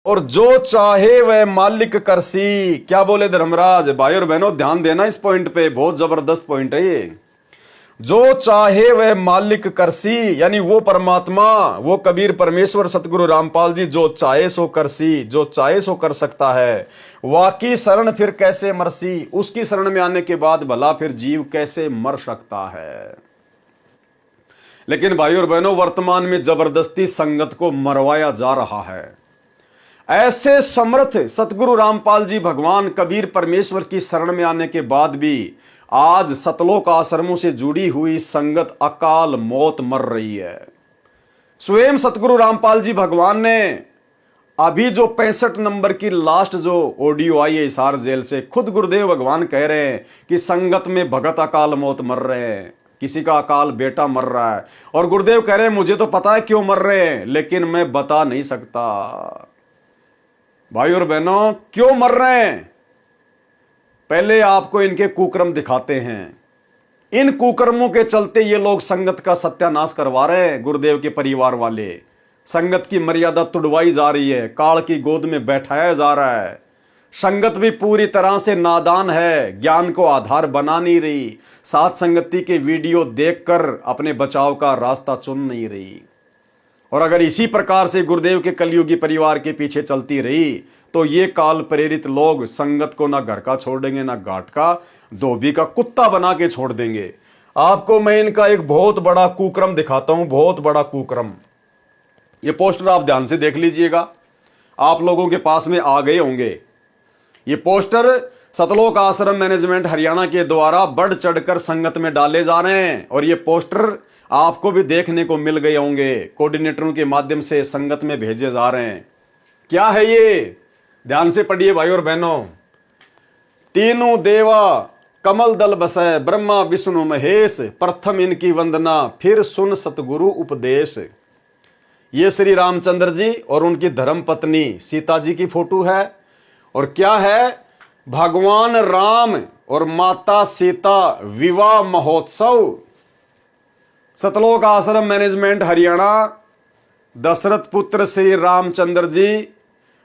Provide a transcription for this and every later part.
और जो चाहे वह मालिक करसी। क्या बोले धर्मराज? भाई और बहनों ध्यान देना इस पॉइंट पे, बहुत जबरदस्त पॉइंट है ये। जो चाहे वह मालिक करसी, यानी वो परमात्मा, वो कबीर परमेश्वर सतगुरु रामपाल जी जो चाहे सो करसी, जो चाहे सो कर सकता है। वाकी शरण फिर कैसे मरसी, उसकी शरण में आने के बाद भला फिर जीव कैसे मर सकता है। लेकिन भाई और बहनों वर्तमान में जबरदस्ती संगत को मरवाया जा रहा है। ऐसे समर्थ सतगुरु रामपाल जी भगवान कबीर परमेश्वर की शरण में आने के बाद भी आज सतलोक आश्रमों से जुड़ी हुई संगत अकाल मौत मर रही है। स्वयं सतगुरु रामपाल जी भगवान ने अभी जो 65 नंबर की लास्ट जो ऑडियो आई है हिसार जेल से, खुद गुरुदेव भगवान कह रहे हैं कि संगत में भगत अकाल मौत मर रहे हैं, किसी का अकाल बेटा मर रहा है। और गुरुदेव कह रहे हैं मुझे तो पता है क्यों मर रहे हैं, लेकिन मैं बता नहीं सकता। भाई और बहनों क्यों मर रहे हैं, पहले आपको इनके कुकर्म दिखाते हैं। इन कुकर्मों के चलते ये लोग संगत का सत्यानाश करवा रहे हैं। गुरुदेव के परिवार वाले, संगत की मर्यादा तुड़वाई जा रही है, काल की गोद में बैठाया जा रहा है। संगत भी पूरी तरह से नादान है, ज्ञान को आधार बना नहीं रही, साथ संगति के वीडियो देखकर अपने बचाव का रास्ता चुन नहीं रही। और अगर इसी प्रकार से गुरुदेव के कलयुगी परिवार के पीछे चलती रही तो ये काल प्रेरित लोग संगत को ना घर का छोड़ देंगे, ना घाट का, धोबी का कुत्ता बना के छोड़ देंगे। आपको मैं इनका एक बहुत बड़ा कुक्रम दिखाता हूं, बहुत बड़ा कुक्रम। ये पोस्टर आप ध्यान से देख लीजिएगा, आप लोगों के पास में आ गए होंगे। ये पोस्टर सतलोक आश्रम मैनेजमेंट हरियाणा के द्वारा बढ़ चढ़कर संगत में डाले जा रहे हैं। और ये पोस्टर आपको भी देखने को मिल गए होंगे, कोऑर्डिनेटरों के माध्यम से संगत में भेजे जा रहे हैं। क्या है ये, ध्यान से पढ़िए भाई और बहनों। तीनों देवा कमल दल बसै, ब्रह्मा विष्णु महेश, प्रथम इनकी वंदना फिर सुन सतगुरु उपदेश। ये श्री रामचंद्र जी और उनकी धर्म पत्नी सीता जी की फोटो है। और क्या है, भगवान राम और माता सीता विवाह महोत्सव। सतलोक आश्रम मैनेजमेंट हरियाणा दशरथ पुत्र श्री रामचंद्र जी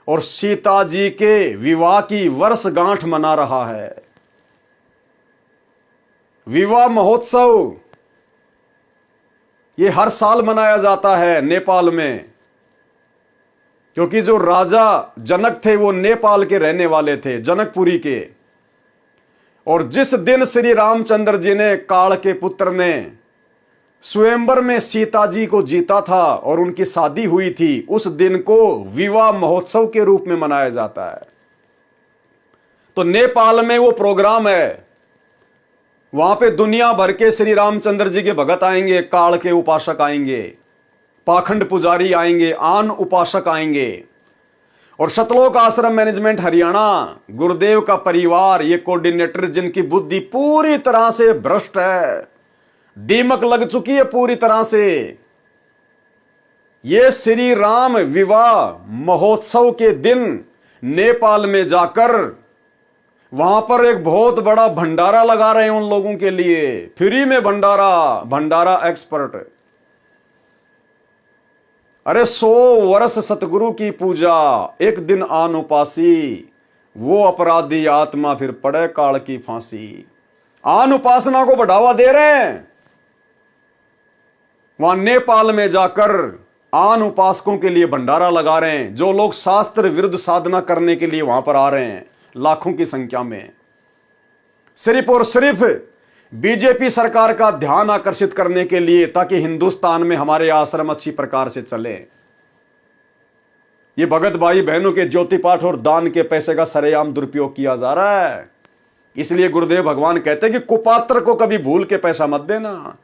और सीता जी के विवाह की वर्षगांठ मना रहा है। विवाह महोत्सव ये हर साल मनाया जाता है नेपाल में, क्योंकि जो राजा जनक थे वो नेपाल के रहने वाले थे, जनकपुरी के। और जिस दिन श्री रामचंद्र जी ने, काल के पुत्र ने, स्वयंवर में सीता जी को जीता था और उनकी शादी हुई थी, उस दिन को विवाह महोत्सव के रूप में मनाया जाता है। तो नेपाल में वो प्रोग्राम है, वहां पे दुनिया भर के श्री रामचंद्र जी के भगत आएंगे, काल के उपासक आएंगे, पाखंड पुजारी आएंगे, आन उपासक आएंगे। और सतलोक आश्रम मैनेजमेंट हरियाणा, गुरुदेव का परिवार, ये कोऑर्डिनेटर जिनकी बुद्धि पूरी तरह से भ्रष्ट है, दीमक लग चुकी है पूरी तरह से, ये श्री राम विवाह महोत्सव के दिन नेपाल में जाकर वहां पर एक बहुत बड़ा भंडारा लगा रहे हैं उन लोगों के लिए, फ्री में भंडारा, भंडारा एक्सपर्ट। अरे 100 वर्ष सतगुरु की पूजा, एक दिन आन उपासी, वो अपराधी आत्मा फिर पड़े काल की फांसी। आन उपासना को बढ़ावा दे रहे हैं, वहां नेपाल में जाकर आन उपासकों के लिए भंडारा लगा रहे हैं। जो लोग शास्त्र विरुद्ध साधना करने के लिए वहां पर आ रहे हैं लाखों की संख्या में, सिर्फ और सिर्फ बीजेपी सरकार का ध्यान आकर्षित करने के लिए, ताकि हिंदुस्तान में हमारे आश्रम अच्छी प्रकार से चले। ये भगत भाई बहनों के ज्योति पाठ और दान के पैसे का सरेआम दुरुपयोग किया जा रहा है। इसलिए गुरुदेव भगवान कहते हैं कि कुपात्र को कभी भूल के पैसा मत देना,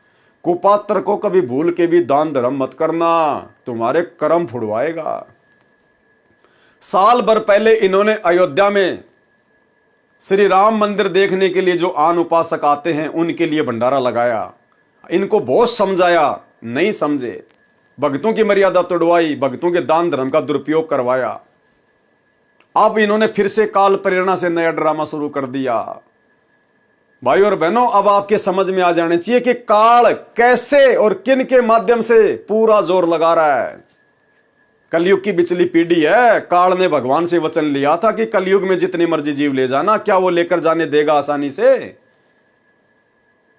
कुपात्र को कभी भूल के भी दान धर्म मत करना, तुम्हारे कर्म फुड़वाएगा। साल भर पहले इन्होंने अयोध्या में श्री राम मंदिर देखने के लिए जो आन उपासक आते हैं उनके लिए भंडारा लगाया। इनको बहुत समझाया, नहीं समझे, भक्तों की मर्यादा तोड़वाई, भक्तों के दान धर्म का दुरुपयोग करवाया। अब इन्होंने फिर से काल प्रेरणा से नया ड्रामा शुरू कर दिया। भाई और बहनों, अब आपके समझ में आ जाने चाहिए कि काल कैसे और किन के माध्यम से पूरा जोर लगा रहा है। कलयुग की बिचली पीढ़ी है। काल ने भगवान से वचन लिया था कि कलयुग में जितनी मर्जी जीव ले जाना, क्या वो लेकर जाने देगा आसानी से?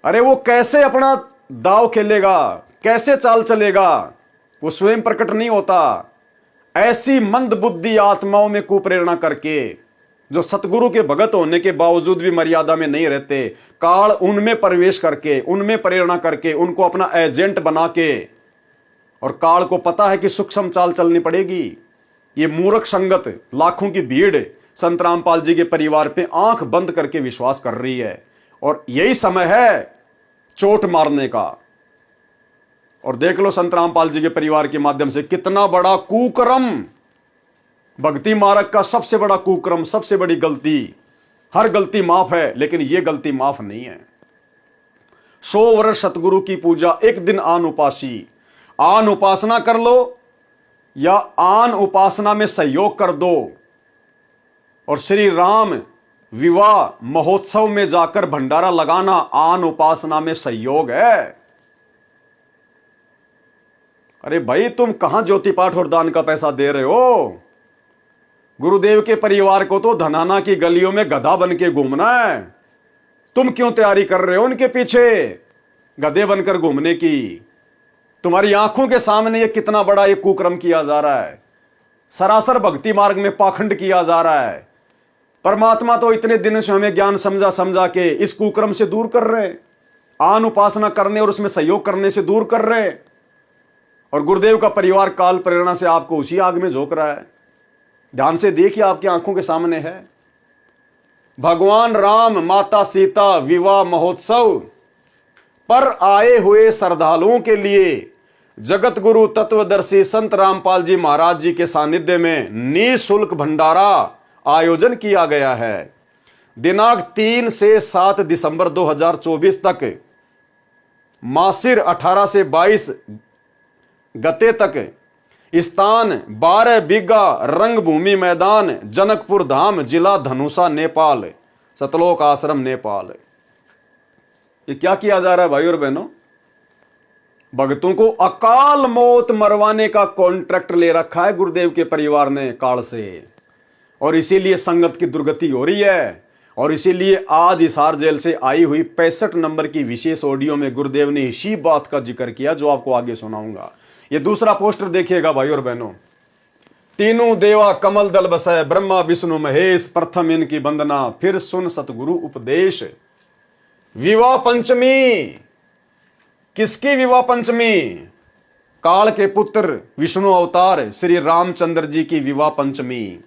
अरे वो कैसे अपना दाव खेलेगा, कैसे चाल चलेगा, वो स्वयं प्रकट नहीं होता। ऐसी मंद बुद्धि आत्माओं में कुप्रेरणा करके, जो सतगुरु के भगत होने के बावजूद भी मर्यादा में नहीं रहते, काल उनमें प्रवेश करके, उनमें प्रेरणा करके, उनको अपना एजेंट बना के, और काल को पता है कि सूक्ष्म चाल चलनी पड़ेगी। ये मूर्ख संगत, लाखों की भीड़ संत रामपाल जी के परिवार पे आंख बंद करके विश्वास कर रही है, और यही समय है चोट मारने का। और देख लो संत रामपाल जी के परिवार के माध्यम से कितना बड़ा कुकर्म, भक्ति मार्ग का सबसे बड़ा कुकर्म, सबसे बड़ी गलती। हर गलती माफ है, लेकिन यह गलती माफ नहीं है। 100 वर्ष सतगुरु की पूजा, एक दिन आन उपासी। आन उपासना कर लो या आन उपासना में सहयोग कर दो, और श्री राम विवाह महोत्सव में जाकर भंडारा लगाना आन उपासना में सहयोग है। अरे भाई, तुम कहां ज्योति पाठ और दान का पैसा दे रहे हो? गुरुदेव के परिवार को तो धनाना की गलियों में गधा बन के घूमना है। तुम क्यों तैयारी कर रहे हो उनके पीछे गधे बनकर घूमने की? तुम्हारी आंखों के सामने ये कितना बड़ा ये कुकर्म किया जा रहा है। सरासर भक्ति मार्ग में पाखंड किया जा रहा है। परमात्मा तो इतने दिनों से हमें ज्ञान समझा समझा के इस कुकर्म से दूर कर रहे, आन उपासना करने और उसमें सहयोग करने से दूर कर रहे, और गुरुदेव का परिवार काल प्रेरणा से आपको उसी आग में झोंक रहा है। ध्यान से देखिए, आपकी आंखों के सामने है। भगवान राम माता सीता विवाह महोत्सव पर आए हुए श्रद्धालुओं के लिए जगत गुरु तत्वदर्शी संत रामपाल जी महाराज जी के सानिध्य में निःशुल्क भंडारा आयोजन किया गया है। दिनांक 3 से 7 दिसंबर 2024 तक, मासिर 18 से 22 गते तक, स्थान 12 बीघा रंगभूमि मैदान, जनकपुर धाम, जिला धनुषा, नेपाल, सतलोक आश्रम, नेपाल। ये क्या किया जा रहा है भाई और बहनों? भक्तों को अकाल मौत मरवाने का कॉन्ट्रैक्ट ले रखा है गुरुदेव के परिवार ने काल से, और इसीलिए संगत की दुर्गति हो रही है। और इसीलिए आज हिसार जेल से आई हुई 65 नंबर की विशेष ऑडियो में गुरुदेव ने इसी बात का जिक्र किया जो आपको आगे सुनाऊंगा। ये दूसरा पोस्टर देखिएगा भाई और बहनों। तीनों देवा कमल दल बसै, ब्रह्मा विष्णु महेश, प्रथम इनकी वंदना, फिर सुन सतगुरु उपदेश। विवाह पंचमी, किसकी विवाह पंचमी? काल के पुत्र विष्णु अवतार श्री रामचंद्र जी की विवाह पंचमी।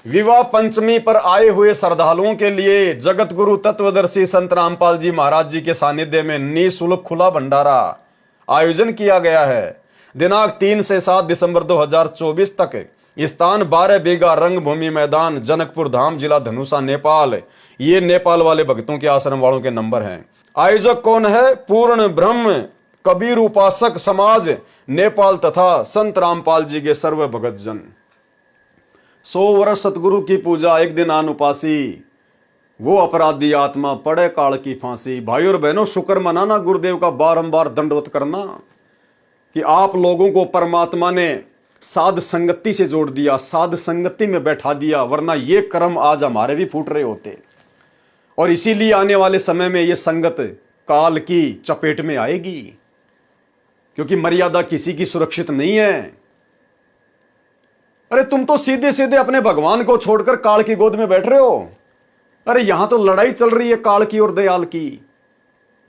विवाह पंचमी पर आए हुए श्रद्धालुओं के लिए जगत गुरु तत्वदर्शी संत रामपाल जी महाराज जी के सानिध्य में निःशुल्क खुला भंडारा आयोजन किया गया है। दिनांक 3 से 7 दिसंबर 2024 तक, स्थान 12 बीघा रंगभूमि मैदान, जनकपुर धाम, जिला धनुषा, नेपाल। ये नेपाल वाले भक्तों के आश्रम वालों के नंबर हैं। आयोजक कौन है? पूर्ण ब्रह्म कबीर उपासक समाज नेपाल तथा संत रामपाल जी के सर्व भगत जन। 100 वर्ष सतगुरु की पूजा, एक दिन आन उपासी, वो अपराधी आत्मा पड़े काल की फांसी। भाई और बहनों, शुक्र मनाना गुरुदेव का, बारंबार दंडवत करना कि आप लोगों को परमात्मा ने साध संगति से जोड़ दिया, साध संगति में बैठा दिया, वरना ये कर्म आज हमारे भी फूट रहे होते। और इसीलिए आने वाले समय में ये संगत काल की चपेट में आएगी, क्योंकि मर्यादा किसी की सुरक्षित नहीं है। अरे तुम तो सीधे सीधे अपने भगवान को छोड़कर काल की गोद में बैठ रहे हो। अरे यहां तो लड़ाई चल रही है काल की और दयाल की,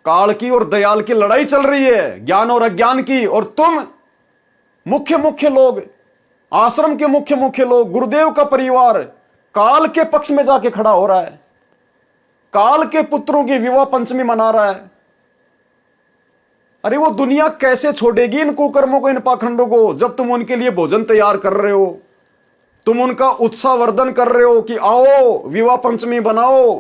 काल की और दयाल की लड़ाई चल रही है, ज्ञान और अज्ञान की। और तुम मुख्य लोग, आश्रम के मुख्य लोग, गुरुदेव का परिवार काल के पक्ष में जाके खड़ा हो रहा है, काल के पुत्रों की विवाह पंचमी मना रहा है। अरे वो दुनिया कैसे छोड़ेगी इन कुकर्मों को, इन पाखंडों को, जब तुम उनके लिए भोजन तैयार कर रहे हो, तुम उनका उत्साहवर्धन कर रहे हो कि आओ विवाह पंचमी बनाओ,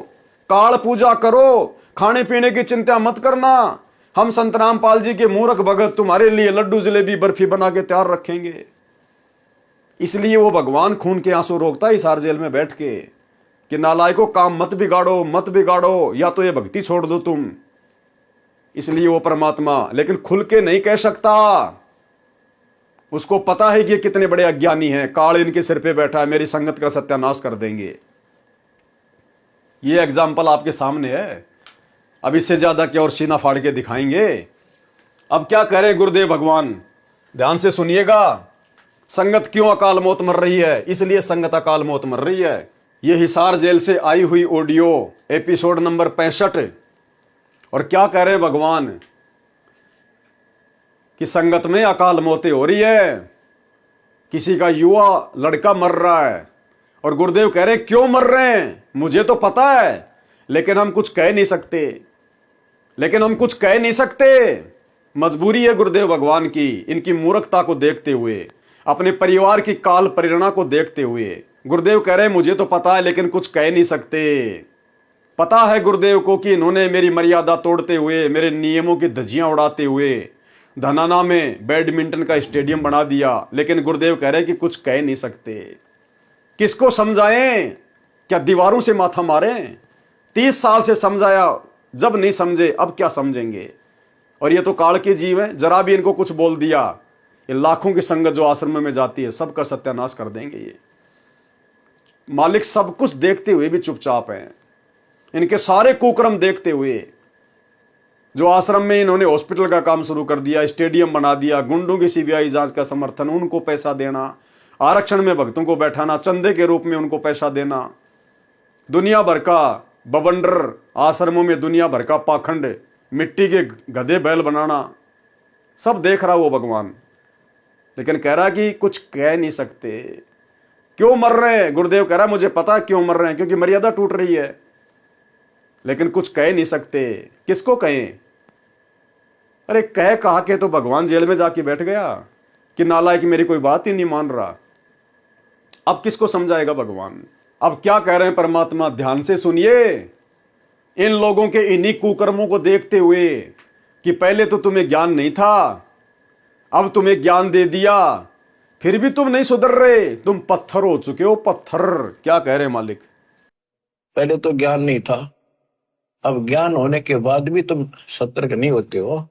काल पूजा करो, खाने पीने की चिंता मत करना, हम संत रामपाल जी के मूर्ख भगत तुम्हारे लिए लड्डू जलेबी बर्फी बना के तैयार रखेंगे। इसलिए वो भगवान खून के आंसू रोकता है हिसार जेल में बैठ के कि नालायकों, काम मत बिगाड़ो, या तो ये भक्ति छोड़ दो तुम। इसलिए वो परमात्मा लेकिन खुल के नहीं कह सकता, उसको पता है कि ये कितने बड़े अज्ञानी हैं, काल इनके सिर पे बैठा है, मेरी संगत का सत्यानाश कर देंगे। ये एग्जाम्पल आपके सामने है। अब इससे ज्यादा क्या और सीना फाड़ के दिखाएंगे। अब क्या कह रहे हैं गुरुदेव भगवान, ध्यान से सुनिएगा। संगत क्यों अकाल मौत मर रही है? इसलिए संगत अकाल मौत मर रही है। यह हिसार जेल से आई हुई ऑडियो, एपिसोड नंबर 65। और क्या कह रहे हैं भगवान कि संगत में अकाल मौतें हो रही है, किसी का युवा लड़का मर रहा है। और गुरुदेव कह रहे हैं क्यों मर रहे हैं? मुझे तो पता है, लेकिन हम कुछ कह नहीं सकते। मजबूरी है गुरुदेव भगवान की, इनकी मूर्खता को देखते हुए, अपने परिवार की काल प्रेरणा को देखते हुए। गुरुदेव कह रहे हैं मुझे तो पता है, लेकिन कुछ कह नहीं सकते। पता है गुरुदेव को कि इन्होंने मेरी मर्यादा तोड़ते हुए, मेरे नियमों की धज्जियां उड़ाते हुए धनाना में बैडमिंटन का स्टेडियम बना दिया, लेकिन गुरुदेव कह रहे हैं कि कुछ कह नहीं सकते। किसको समझाएं? क्या दीवारों से माथा मारें? 30 साल से समझाया, जब नहीं समझे अब क्या समझेंगे। और ये तो काल के जीव हैं, जरा भी इनको कुछ बोल दिया, ये लाखों की संगत जो आश्रम में जाती है सबका सत्यानाश कर देंगे। ये मालिक सब कुछ देखते हुए भी चुपचाप हैं। इनके सारे कुकर्म देखते हुए, जो आश्रम में इन्होंने हॉस्पिटल का काम शुरू कर दिया, स्टेडियम बना दिया, गुंडों की सीबीआई जांच का समर्थन, उनको पैसा देना, आरक्षण में भक्तों को बैठाना, चंदे के रूप में उनको पैसा देना, दुनिया भर का बवंडर आश्रमों में दुनिया भर का पाखंड, मिट्टी के गधे बैल बनाना, सब देख रहा वो भगवान। लेकिन कह रहा कि कुछ कह नहीं सकते। क्यों मर रहे हैं? गुरुदेव कह रहा मुझे पता क्यों मर रहे हैं, क्योंकि मर्यादा टूट रही है, लेकिन कुछ कह नहीं सकते। किसको कहें? अरे कहा के तो भगवान जेल में जाके बैठ गया कि नालायक मेरी कोई बात ही नहीं मान रहा। अब किसको समझाएगा भगवान? अब क्या कह रहे हैं परमात्मा, ध्यान से सुनिए। इन लोगों के इन्हीं कुकर्मों को देखते हुए कि पहले तो तुम्हें ज्ञान नहीं था, अब तुम्हें ज्ञान दे दिया, फिर भी तुम नहीं सुधर रहे, तुम पत्थर हो चुके हो, पत्थर। क्या कह रहे हैं मालिक? पहले तो ज्ञान नहीं था, अब ज्ञान होने के बाद भी तुम सतर्क नहीं होते हो,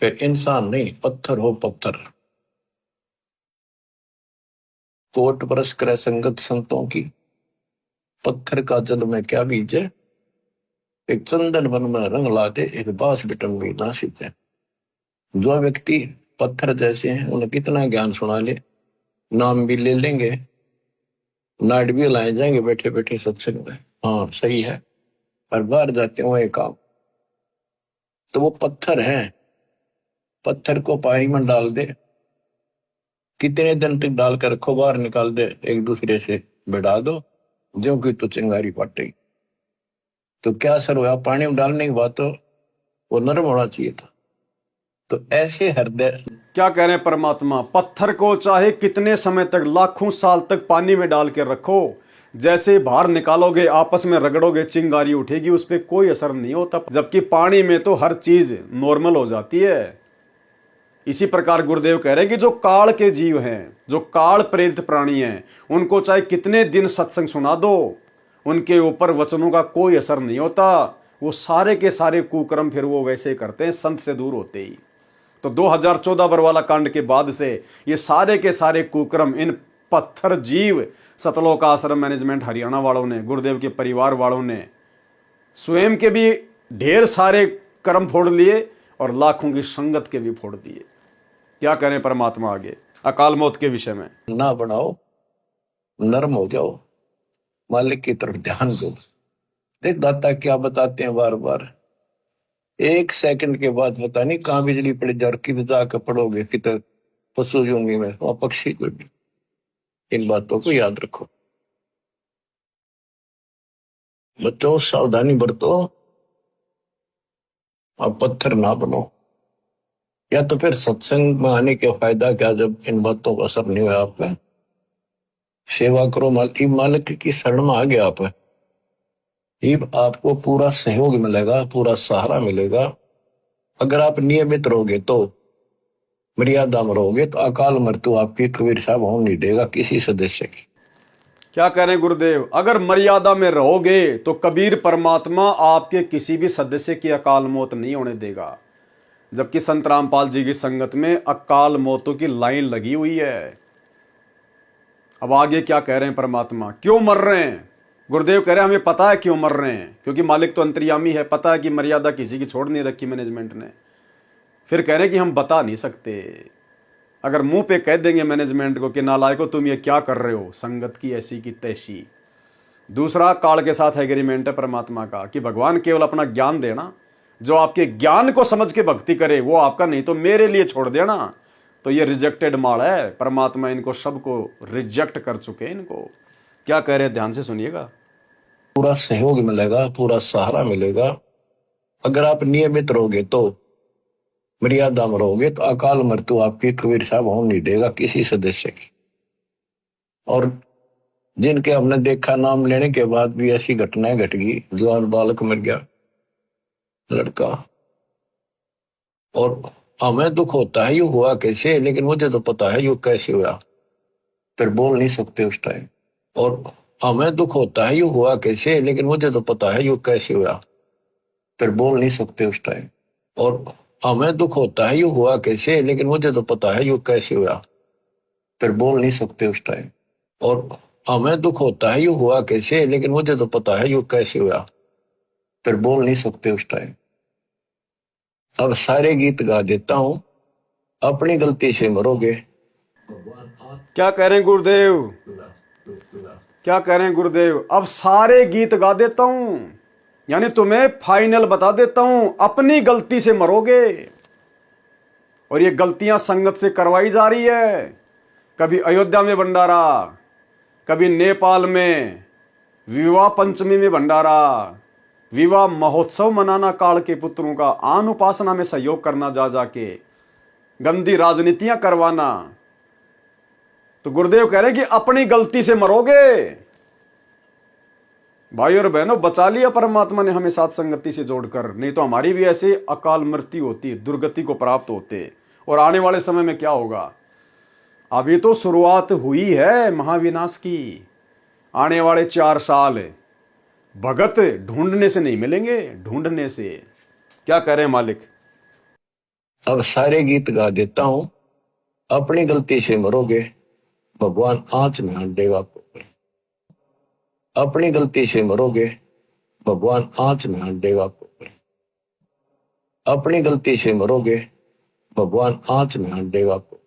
फिर इंसान नहीं पत्थर हो, पत्थर। कोट बरस करे संगत संतों की, पत्थर का जल में क्या बीजे, एक चंदन वन में रंग लाते, एक बांस बिटन में ना सीते। जो व्यक्ति पत्थर जैसे हैं उन्हें कितना ज्ञान सुना ले, नाम भी ले लेंगे, नाट भी लाए जाएंगे बैठे बैठे सत्संग में, हाँ सही है, पर बाहर जाते हुए काम तो वो पत्थर है। पत्थर को पानी में डाल दे, कितने दिन तक डालकर रखो, बाहर निकाल दे, एक दूसरे से बढ़ा दो, जो कि तो चिंगारी पट तो क्या असर हुआ? पानी में डालने के बाद तो वो नरम होना चाहिए था। तो ऐसे हृदय, क्या कह रहे हैं परमात्मा, पत्थर को चाहे कितने समय तक, लाखों साल तक पानी में डाल के रखो, जैसे बाहर निकालोगे आपस में रगड़ोगे चिंगारी उठेगी, उस पर कोई असर नहीं होता, जबकि पानी में तो हर चीज नॉर्मल हो जाती है। इसी प्रकार गुरुदेव कह रहे हैं कि जो काल के जीव हैं, जो काल प्रेरित प्राणी हैं, उनको चाहे कितने दिन सत्संग सुना दो, उनके ऊपर वचनों का कोई असर नहीं होता। वो सारे के सारे कुकर्म फिर वो वैसे करते हैं, संत से दूर होते ही। तो 2014 बरवाला कांड के बाद से ये सारे के सारे कुकर्म इन पत्थर जीव सतलोक आश्रम मैनेजमेंट हरियाणा वालों ने, गुरुदेव के परिवार वालों ने स्वयं के भी ढेर सारे कर्म फोड़ लिए और लाखों की संगत के भी फोड़ दिए। क्या करें परमात्मा आगे अकाल मौत के विषय में? ना बनाओ, नरम हो जाओ, मालिक की तरफ ध्यान दो। देख दाता क्या बताते हैं बार बार, एक सेकंड के बाद पता नहीं कहां बिजली पड़ जाए और किधर जाकर पड़ोगे, किधर पशु जोंगी में, वहां पक्षी को भी। इन बातों को याद रखो बच्चों, सावधानी बरतो, और पत्थर ना बनो। या तो फिर सत्संग में आने के फायदा क्या, जब इन बातों का असर नहीं हुआ आप पे, सेवा करो, मालिक की शरण में आ गया आप, आपको पूरा सहयोग मिलेगा, पूरा सहारा मिलेगा। अगर आप नियमित रहोगे तो, मर्यादा में रहोगे तो अकाल मृत्यु आपकी कबीर साहब होने नहीं देगा किसी सदस्य की। क्या कह रहे हैं गुरुदेव? अगर मर्यादा में रहोगे तो कबीर परमात्मा आपके किसी भी सदस्य की अकाल मौत नहीं होने देगा। जबकि संत रामपाल जी की संगत में अकाल मौतों की लाइन लगी हुई है। अब आगे क्या कह रहे हैं परमात्मा, क्यों मर रहे हैं? गुरुदेव कह रहे हैं हमें पता है क्यों मर रहे हैं, क्योंकि मालिक तो अंतर्यामी है, पता है कि मर्यादा किसी की छोड़ नहीं रखी मैनेजमेंट ने। फिर कह रहे हैं कि हम बता नहीं सकते। अगर मुंह पे कह देंगे मैनेजमेंट को कि नालायको तुम ये क्या कर रहे हो, संगत की ऐसी की तैसी। दूसरा काल के साथ एग्रीमेंट है परमात्मा का कि भगवान केवल अपना ज्ञान देना, जो आपके ज्ञान को समझ के भक्ति करे वो आपका, नहीं तो मेरे लिए छोड़ देना। तो ये रिजेक्टेड माल है, परमात्मा इनको सबको रिजेक्ट कर चुके हैं। इनको क्या कह रहे हैं ध्यान से सुनिएगा। पूरा सहयोग मिलेगा, पूरा सहारा मिलेगा। अगर आप नियमित रहोगे तो, मर्यादा में रहोगे तो अकाल मृत्यु आपकी कबीर साहब होने नहीं देगा किसी सदस्य की। और जिनके हमने देखा नाम लेने के बाद भी ऐसी घटनाएं घट गई, जवान बालक मर गया लड़का, और हमें दुख होता है ये हुआ कैसे, लेकिन मुझे तो पता है ये कैसे हुआ, फिर बोल नहीं सकते उस टाइम। और हमें दुख होता है ये हुआ कैसे, लेकिन मुझे तो पता है ये कैसे हुआ, फिर बोल नहीं सकते उस टाइम। और हमें दुख होता है ये हुआ कैसे, लेकिन मुझे तो पता है ये कैसे हुआ, फिर बोल नहीं सकते उस टाइम। और हमें दुख होता है ये हुआ कैसे, लेकिन मुझे तो पता है ये कैसे हुआ, फिर बोल नहीं सकते उस टाइम। अब सारे गीत गा देता हूं, अपनी गलती से मरोगे। क्या कह रहे हैं गुरुदेव, क्या कह रहे हैं गुरुदेव? अब सारे गीत गा देता हूं, यानी तुम्हें फाइनल बता देता हूं, अपनी गलती से मरोगे। और ये गलतियां संगत से करवाई जा रही है। कभी अयोध्या में भंडारा, कभी नेपाल में विवाह पंचमी में भंडारा, विवाह महोत्सव मनाना काल के पुत्रों का, आन उपासना में सहयोग करना जा जाके, गंदी राजनीतियां करवाना। तो गुरुदेव कह रहे हैं कि अपनी गलती से मरोगे। भाई और बहनों, बचा लिया परमात्मा ने हमें साथ संगति से जोड़कर, नहीं तो हमारी भी ऐसे अकाल मृत्यु होती, दुर्गति को प्राप्त होते। और आने वाले समय में क्या होगा, अभी तो शुरुआत हुई है महाविनाश की। आने वाले 4 साल भगत ढूंढने से नहीं मिलेंगे, ढूंढने से। क्या कह रहे हैं मालिक? अब सारे गीत गा देता हूं, अपनी गलती से मरोगे, भगवान आंच में हट देगा आपको। अपनी गलती से मरोगे, भगवान आंच में हट देगा आपको। अपनी गलती से मरोगे, भगवान आंच में हट देगा आपको।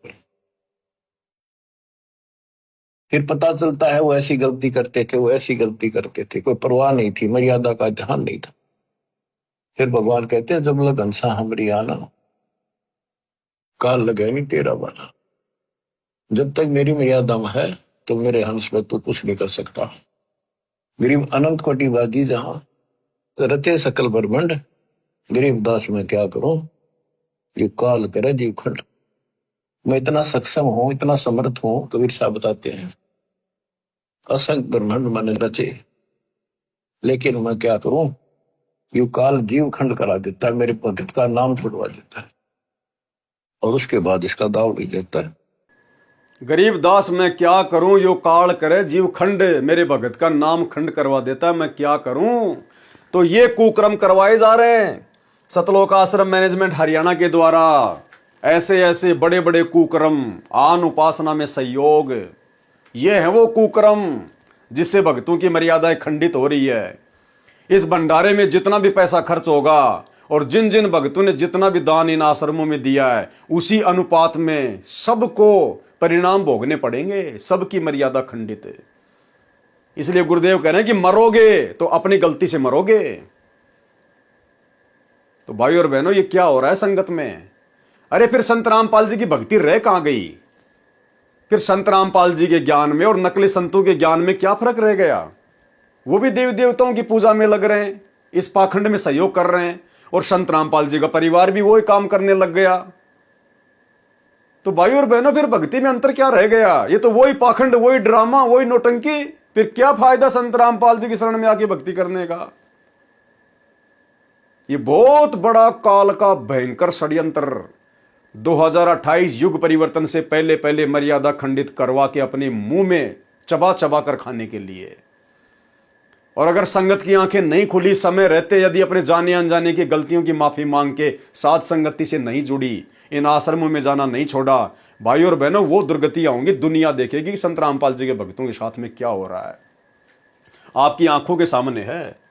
फिर पता चलता है वो ऐसी गलती करते थे, वो ऐसी गलती करते थे, कोई परवाह नहीं थी, मर्यादा का ध्यान नहीं था। फिर भगवान कहते हैं जब लग हंसा हमरी आना, काल लगे नहीं तेरा वाला। जब तक मेरी मर्यादा में है तो मेरे हंस में तू कुछ नहीं कर सकता। गरीब अनंत कोटिवादी जहां रचे सकल ब्रह्मंड, गरीब दास में क्या करूं, ये काल करे जीव खंड। मैं इतना सक्षम हूं, इतना समर्थ हूं, कबीर साहब बताते हैं, असंख्य ब्रह्मांड मैंने रचे, लेकिन मैं क्या करूं, यू काल जीव खंड करा देता है, मेरे भगत का नाम छुड़वा देता है, और उसके बाद इसका दाव भी देता है। गरीब दास मैं क्या करूं, यो काल करे जीव खंड, मेरे भगत का नाम खंड करवा देता है, मैं क्या करूं। तो ये कुक्रम करवाए जा रहे हैं सतलोक आश्रम मैनेजमेंट हरियाणा के द्वारा। ऐसे ऐसे बड़े बड़े कुक्रम, आन उपासना में सहयोग, ये है वो कुक्रम जिससे भक्तों की मर्यादाएं खंडित हो रही है। इस भंडारे में जितना भी पैसा खर्च होगा और जिन जिन भक्तों ने जितना भी दान इन आश्रमों में दिया है, उसी अनुपात में सबको परिणाम भोगने पड़ेंगे, सबकी मर्यादा खंडित है। इसलिए गुरुदेव कह रहे हैं कि मरोगे तो अपनी गलती से मरोगे। तो भाई और बहनों, ये क्या हो रहा है संगत में? अरे फिर संत रामपाल जी की भक्ति रह कहां गई? फिर संत रामपाल जी के ज्ञान में और नकली संतों के ज्ञान में क्या फर्क रह गया? वो भी देवी देवताओं की पूजा में लग रहे हैं, इस पाखंड में सहयोग कर रहे हैं, और संत रामपाल जी का परिवार भी वही काम करने लग गया। तो भाई और बहनों, फिर भक्ति में अंतर क्या रह गया? ये तो वही पाखंड, वही ड्रामा, वही नौटंकी। फिर क्या फायदा संत रामपाल जी की शरण में आके भक्ति करने का? ये बहुत बड़ा काल का भयंकर षड्यंत्र 2028 युग परिवर्तन से पहले पहले मर्यादा खंडित करवा के अपने मुंह में चबा चबा कर खाने के लिए। और अगर संगत की आंखें नहीं खुली, समय रहते यदि अपने जाने अनजाने की गलतियों की माफी मांग के साथ संगति से नहीं जुड़ी, इन आश्रमों में जाना नहीं छोड़ा, भाई और बहनों, वो दुर्गतियां होंगी। दुनिया देखेगी कि संत रामपाल जी के भक्तों के साथ में क्या हो रहा है, आपकी आंखों के सामने है।